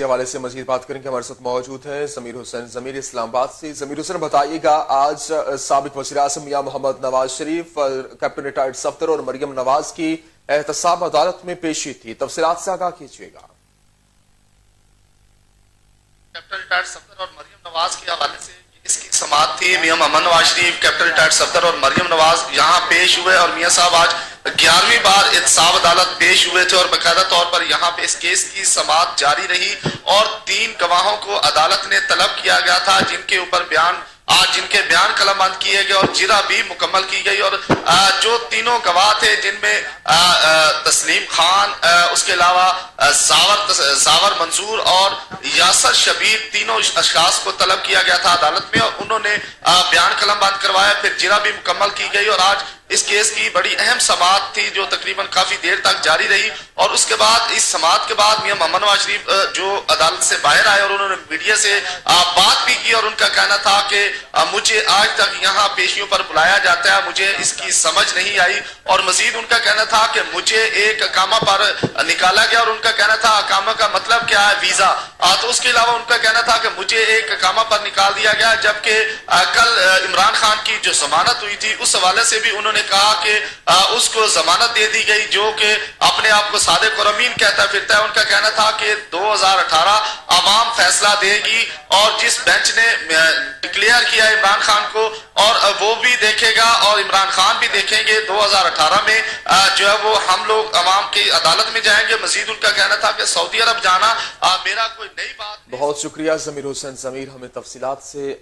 حوالے سے مزید بات کریں کہ ہمارے ساتھ موجود ہیں ضمیر حسین ضمیر اسلام آباد سے۔ ضمیر حسین بتائیے گا، آج سابق وزیر اعظم میاں محمد نواز شریف، کیپٹن ریٹائرڈ صفدر اور مریم نواز کی احتساب عدالت میں پیشی تھی، تفصیلات سے آگاہ کیجیے گا۔ کیپٹن ریٹائرڈ صفدر اور مریم نواز کے حوالے سے اس کی سماعت تھی۔ میاں محمد نواز شریف، کیپٹن ریٹائرڈ صفدر اور مریم نواز یہاں پیش ہوئے اور میاں صاحب آج 11ویں بار احتساب عدالت پیش ہوئے تھے اور باقاعدہ طور پر یہاں پہ اس کیس کی سماعت جاری رہی اور 3 گواہوں کو عدالت نے طلب کیا گیا تھا جن کے بیان قلم بند کیے گئے اور جرہ بھی مکمل کی گئی، اور جو تینوں گواہ تھے جن میں تسلیم خان، اس کے علاوہ زاور منصور اور یاسر شبیر، تینوں اشخاص کو طلب کیا گیا تھا عدالت میں اور انہوں نے بیان قلم بند کروایا، پھر جرہ بھی مکمل کی گئی اور آج اس کیس کی بڑی اہم سماعت تھی جو تقریباً کافی دیر تک جاری رہی۔ اور اس کے بعد اس سماعت کے بعد میاں محمد نواز شریف جو عدالت سے باہر آئے اور انہوں نے میڈیا سے بات بھی کی اور ان کا کہنا تھا کہ مجھے آج تک یہاں پیشیوں پر بلایا جاتا ہے، مجھے اس کی سمجھ نہیں آئی، اور مزید ان کا کہنا تھا کہ مجھے ایک اقامہ پر نکالا گیا اور ان کا کہنا تھا اقامہ کا مطلب کیا ہے، ویزا۔ تو اس کے علاوہ ان کا کہنا تھا کہ مجھے ایک اقامہ پر نکال دیا گیا، جبکہ کل عمران خان کی جو ضمانت ہوئی تھی اس حوالے سے بھی انہوں نے کہا کہ اس کو ضمانت دے دی گئی جو کہ اپنے آپ کو صادق اور امین کہتا پھرتا ہے۔ ان کا کہنا تھا کہ 2018 عوام فیصلہ دے گی اور جس بینچ نے ڈکلیئر کیا عمران خان کو اور وہ بھی دیکھے گا اور عمران خان بھی دیکھیں گے 2018 میں جو ہے وہ ہم لوگ عوام کی عدالت میں جائیں گے۔ مزید ان کا کہنا تھا کہ سعودی عرب جانا میرا کوئی نئی بات نہیں۔ بہت شکریہ ضمیر حسین ضمیر، ہمیں تفصیلات سے